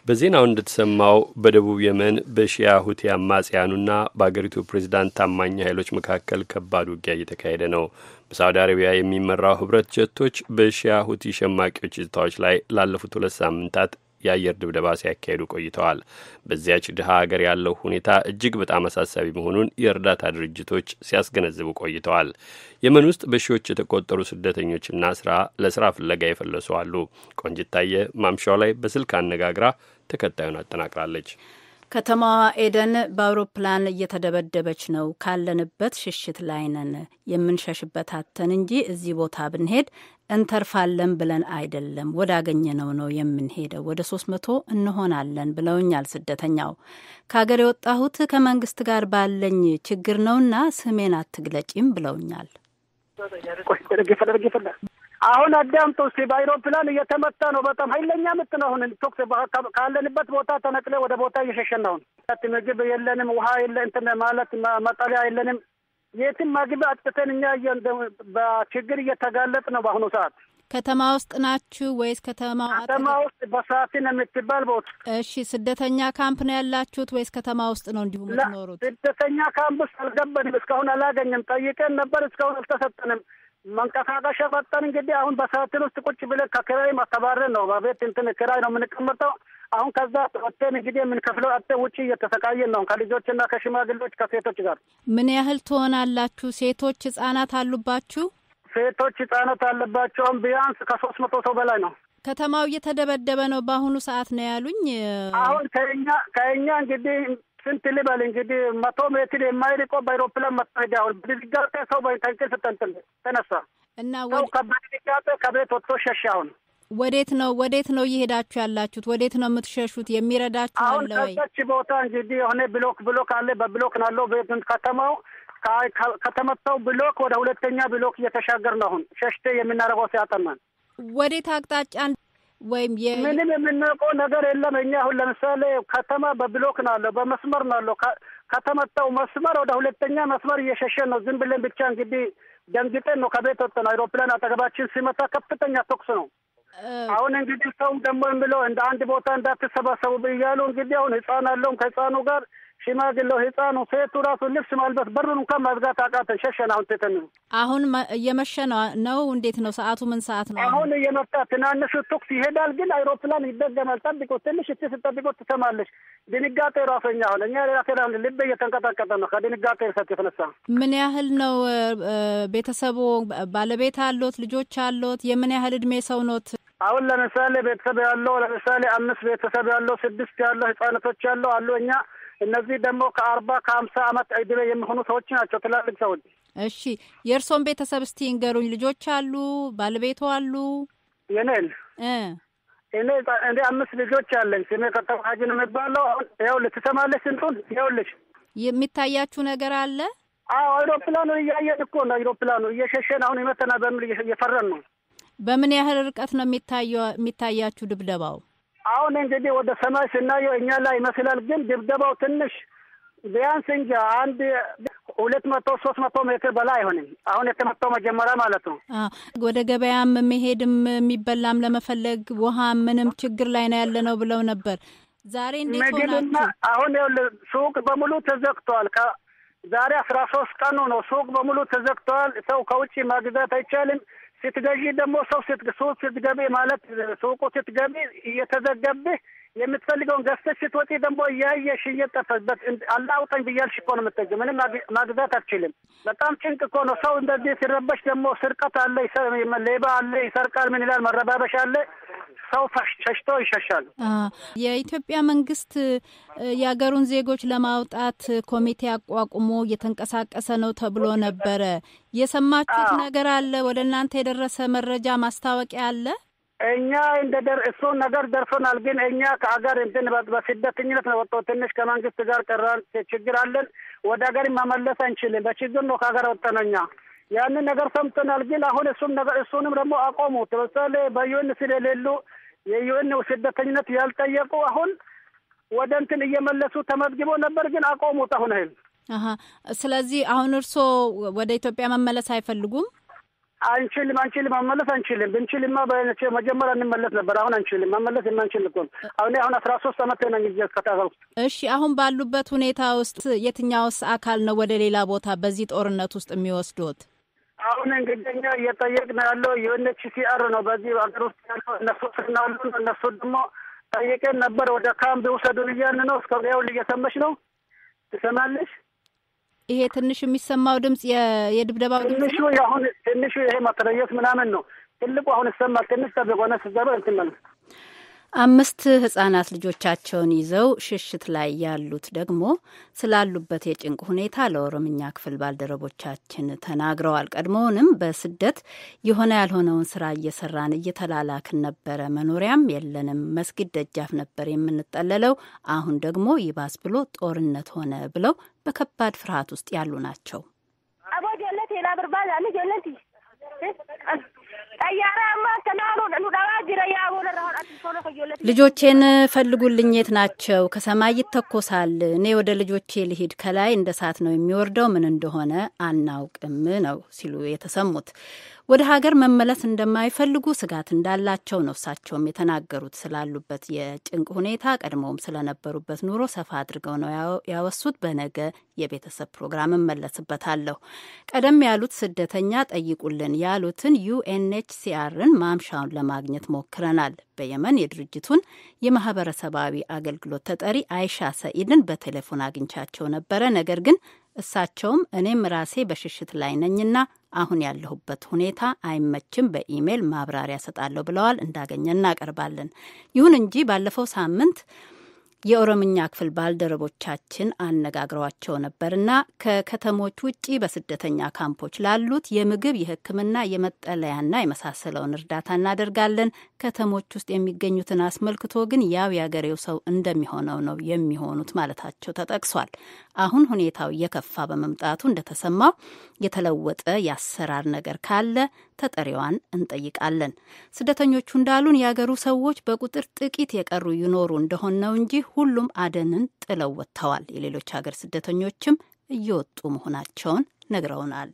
በዜናው እንደተሰማው በደቡብ የመን በሺያ ሁቲ አማጽያኑና በአገሪቱ ፕሬዝዳንት ታማኝ ኃይሎች መካከል ከባድ ውጊያ እየተካሄደ ነው። በሳውዲ አረቢያ የሚመራው ህብረት ጀቶች በሺያ ሁቲ ሸማቂዎች ይዞታዎች ላይ ላለፉት 2 ሳምንታት የአየር ድብደባ ሲያካሂዱ ቆይተዋል። በዚያች ድሃ ሀገር ያለው ሁኔታ እጅግ በጣም አሳሳቢ መሆኑን የእርዳታ ድርጅቶች ሲያስገነዝቡ ቆይተዋል። የመን ውስጥ በሺዎች የተቆጠሩ ስደተኞችና ለስራ ፍለጋ የፈለሱ አሉ። ቆንጅታየ ማምሻው ላይ በስልክ አነጋግራ ተከታዩን አጠናቅራለች። ከተማዋ ኤደን በአውሮፕላን እየተደበደበች ነው። ካለንበት ሽሽት ላይ ነን። የምንሸሽበት አተን እንጂ እዚህ ቦታ ብንሄድ እንተርፋለን ብለን አይደለም፣ ወዳገኘነው ነው የምንሄደው። ወደ 300 እንሆናለን ብለውኛል ስደተኛው። ከሀገር የወጣሁት ከመንግስት ጋር ባለኝ ችግር ነውና ስሜን አትግለጪም ብለውኛል። አሁን አዳምጡ እስቲ። በአይሮፕላን እየተመታ ነው። በጣም ኃይለኛ ምት ነው። አሁን ቶክስ ካለንበት ቦታ ተነቅለ ወደ ቦታ እየሸሸን ነው። ምግብ የለንም፣ ውሃ የለ እንትን ማለት መጠለያ የለንም። የትም ምግብ አጥተን እኛ በችግር እየተጋለጥ ነው በአሁኑ ሰዓት። ከተማ ውስጥ ናችሁ ወይስ ከተማ ውስጥ በሳቲን የምትባል ቦታ? እሺ፣ ስደተኛ ካምፕ ነው ያላችሁት ወይስ ከተማ ውስጥ ነው እንዲሁ የምትኖሩት? ስደተኛ ካምፕ ውስጥ አልገባንም። እስካሁን አላገኘም። ጠይቀን ነበር፣ እስካሁን አልተሰጠንም። መንቀሳቀሻ ፈጠን እንግዲህ አሁን በሳጥን ውስጥ ቁጭ ብለን ከኪራይ ማስተባረን ነው። በቤት እንትን ኪራይ ነው የምንቀመጠው። አሁን ከዛ ወጥተን እንግዲህ የምንከፍለው አጥተን ውጪ እየተሰቃየን ነው ከልጆችና ከሽማግሌዎች ከሴቶች ጋር። ምን ያህል ትሆናላችሁ? ሴቶች ህጻናት አሉባችሁ? ሴቶች ህጻናት አለባቸው። ቢያንስ ከ300 ሰው በላይ ነው። ከተማው እየተደበደበ ነው በአሁኑ ሰዓት ነው ያሉኝ። አሁን ከኛ እንግዲህ ስንት ልበል እንግዲህ 100 ሜትር የማይርቀው በአይሮፕላን መጣ። አሁን በድጋጤ ሰው በእንቅልፍ ተነሳ እና ሰው ከበድጋጤ ከቤት ወጥቶ ሸሻ። አሁን ወዴት ነው እየሄዳችሁ ያላችሁት? ወዴት ነው የምትሸሹት? የሚረዳችሁ አለ ወይ? አሁን ከዛች ቦታ እንግዲህ የሆነ ብሎክ አለ። በብሎክ ናለው ቤት ከተማው ከተመታው ብሎክ ወደ ሁለተኛ ብሎክ እየተሻገር ነው። አሁን ሸሽቴ የምናደርገው ሲያጠናን ወዴት አቅጣጫ ወይም ምንም የምናውቀው ነገር የለም። እኛ አሁን ለምሳሌ ከተማ በብሎክ ናለው በመስመር ናለው። ከተመታው መስመር ወደ ሁለተኛ መስመር እየሸሸን ነው። ዝም ብለን ብቻ እንግዲህ ደንግጠን ነው ከቤት ወጥተን። አይሮፕላን አጠገባችን ሲመታ ከፍተኛ ተኩስ ነው። አሁን እንግዲህ ሰውም ደግሞ የሚለው እንደ አንድ ቦታ እንዳትሰባሰቡ እያሉ እንግዲህ አሁን ህፃን አለውም ከህፃኑ ጋር ሽማግሌው ህፃኑ ሴቱ ራሱ ልብስ ማልበስ በሩን እንኳን ማዝጋት አቃተን። ሸሸን። አሁን ተተን አሁን እየመሸ ነው። እንዴት ነው ሰዓቱ? ምን ሰዓት ነው? አሁን እየመጣ ትናንሹ ተኩስ ይሄዳል፣ ግን አይሮፕላን ይደገማል። ጠብቁ ትንሽ ስትጠብቁ ትሰማለች። ድንጋጤ ራሰኛ አሁን እኛ ራሴን ልብ እየተንቀጠቀጠ ነው ከድንጋጤ የተነሳ። ምን ያህል ነው ቤተሰቡ? ባለቤት አሎት? ልጆች አሎት? የምን ያህል እድሜ ሰው ኖት? አሁን ለምሳሌ ቤተሰብ ያለው 5 ቤተሰብ ያለው 6 ያለው ህጻናቶች ያለው አሉ። እኛ እነዚህ ደግሞ ከ40-50 ዓመት ዕድሜ የሚሆኑ ሰዎች ናቸው፣ ትላልቅ ሰዎች። እሺ፣ የእርሶን ቤተሰብ እስቲ እንገሩኝ። ልጆች አሉ? ባለቤቱ አሉ? የኔን እኔ 5 ልጆች አለኝ። ስሜ ከተማጅ ነው የሚባለው። አሁን ይኸውልሽ ትሰማለሽ? ስንቱን ይኸውልሽ። የሚታያችሁ ነገር አለ? አዎ፣ አይሮፕላኑ እያየን እኮ ነው። አይሮፕላኑ እየሸሸን አሁን ይመተና በሚል እየፈረን ነው። በምን ያህል ርቀት ነው የሚታያችሁ ድብደባው? አሁን እንግዲህ ወደ ሰማይ ስናየው እኛ ላይ ይመስላል፣ ግን ድብደባው ትንሽ ቢያንስ እንጂ 200-300 ሜትር በላይ አይሆንም። አሁን የተመታው መጀመሪያ ማለት ነው። ወደ ገበያም መሄድም የሚበላም ለመፈለግ ውሃ ምንም ችግር ላይ ነው ያለ ነው ብለው ነበር። ዛሬ እንዴት ሆናችሁ? አሁን ሱቅ በሙሉ ተዘግቷል። ዛሬ 13 ቀኑ ነው። ሱቅ በሙሉ ተዘግቷል። ሰው ከውጭ ማግዛት አይቻልም። ስትገዢ ደግሞ ሰው ስትገቢ ማለት ሱቁ ስትገቢ እየተዘገብህ የምትፈልገውን ገዝተሽ ስትወጪ ደግሞ እያየሽ እየጠፈበት አላውጠኝ ብያልሽ እኮ ነው የምትገዢው። ምንም ማግዛት አትችልም። በጣም ጭንቅ እኮ ነው። ሰው እንደዚህ ሲረበሽ ደግሞ ስርቀት አለ፣ ሌባ አለ፣ ይሰርቃል፣ ምን ይላል፣ መረባበሽ አለ። ሰው ሸሽቶ ይሸሻል። የኢትዮጵያ መንግስት የሀገሩን ዜጎች ለማውጣት ኮሚቴ አቋቁሞ እየተንቀሳቀሰ ነው ተብሎ ነበረ። የሰማችሁት ነገር አለ? ወደ እናንተ የደረሰ መረጃ ማስታወቂያ አለ? እኛ እሱን ነገር ደርሶናል፣ ግን እኛ ከሀገር እንትን በስደተኝነት ነው ወጣው። ትንሽ ከመንግስት ጋር ቀራን ችግር አለን። ወደ ሀገር መመለስ አንችልም። በችግር ነው ከሀገር ወጣነኛ። ያንን ነገር ሰምተናል፣ ግን አሁን እሱንም ደግሞ አቆሙት። ለምሳሌ በዩኤን ስለሌሉ የዩኤን ስደተኝነት ያልጠየቁ አሁን ወደ እንትን እየመለሱ ተመዝግቦ ነበር፣ ግን አቆሙት አሁን። ስለዚህ አሁን እርስዎ ወደ ኢትዮጵያ መመለስ አይፈልጉም? አንችልም መመለስ አንችልም። ብንችልማ መጀመሪያ እንመለስ ነበር። አሁን አንችልም መመለስ የማንችል እኮ አሁን 13 ዓመት ነኝ እዚህ ከተባለው። እሺ አሁን ባሉበት ሁኔታ ውስጥ የትኛውስ አካል ነው ወደ ሌላ ቦታ በዚህ ጦርነት ውስጥ የሚወስዱት? አሁን እንግዲህ እየጠየቅን ያለው UNHCR ነው። በዚህ ሀገር ውስጥ ያለው እነሱ ስናሉ እነሱ ደግሞ ጠይቀን ነበር ወደ ካምፕ ውሰዱን እያልን ነው። እስካሁን ያው እየሰማሽ ነው። ትሰማለሽ? ይሄ ትንሽ የሚሰማው ድምጽ የድብደባው ድምጽ ነው። ትንሹ ይሄ ማትረየስ ምናምን ነው። ትልቁ አሁን ይሰማል። ትንሽ ተበቆነ ሲዘባ እንትን ማለት 5 ህጻናት ልጆቻቸውን ይዘው ሽሽት ላይ ያሉት ደግሞ ስላሉበት የጭንቅ ሁኔታ ለኦሮምኛ ክፍል ባልደረቦቻችን ተናግረዋል። ቀድሞውንም በስደት የሆነ ያልሆነውን ስራ እየሰራን እየተላላክን ነበረ። መኖሪያም የለንም። መስጊድ ደጃፍ ነበር የምንጠለለው። አሁን ደግሞ ይባስ ብሎ ጦርነት ሆነ ብለው በከባድ ፍርሃት ውስጥ ያሉ ናቸው። ልጆቼን ፈልጉልኝ፣ የት ናቸው? ከሰማይ ይተኮሳል። እኔ ወደ ልጆቼ ልሂድ። ከላይ እንደ እሳት ነው የሚወርደው። ምን እንደሆነ አናውቅም ነው ሲሉ የተሰሙት። ወደ ሀገር መመለስ እንደማይፈልጉ ስጋት እንዳላቸው ነው እሳቸውም የተናገሩት። ስላሉበት የጭንቅ ሁኔታ ቀድሞውም ስለነበሩበት ኑሮ ሰፋ አድርገው ነው ያወሱት። በነገ የቤተሰብ ፕሮግራም እመለስበታለሁ። ቀደም ያሉት ስደተኛ ጠይቁልን ያሉትን UNHCRን ማምሻውን ለማግኘት ሞክረናል። በየመን የድርጅቱን የማህበረሰባዊ አገልግሎት ተጠሪ አይሻ ሰኢድን በቴሌፎን አግኝቻቸው ነበረ። ነገር ግን እሳቸውም እኔም ራሴ በሽሽት ላይ ነኝና አሁን ያለሁበት ሁኔታ አይመችም፣ በኢሜይል ማብራሪያ ሰጣለሁ ብለዋል። እንዳገኘ እናቀርባለን። ይሁን እንጂ ባለፈው ሳምንት የኦሮምኛ ክፍል ባልደረቦቻችን አነጋግረዋቸው ነበርና ከከተሞች ውጪ በስደተኛ ካምፖች ላሉት የምግብ፣ የሕክምና፣ የመጠለያና የመሳሰለውን እርዳታ እናደርጋለን። ከተሞች ውስጥ የሚገኙትን አስመልክቶ ግን ያው ያገሬው ሰው እንደሚሆነው ነው የሚሆኑት ማለታቸው ተጠቅሷል። አሁን ሁኔታው እየከፋ በመምጣቱ እንደተሰማው የተለወጠ የአሰራር ነገር ካለ ተጠሪዋን እንጠይቃለን። ስደተኞቹ እንዳሉን የአገሩ ሰዎች በቁጥር ጥቂት የቀሩ ይኖሩ እንደሆን ነው እንጂ ሁሉም አደንን ጥለው ወጥተዋል። የሌሎች ሀገር ስደተኞችም እየወጡ መሆናቸውን ነግረውናል።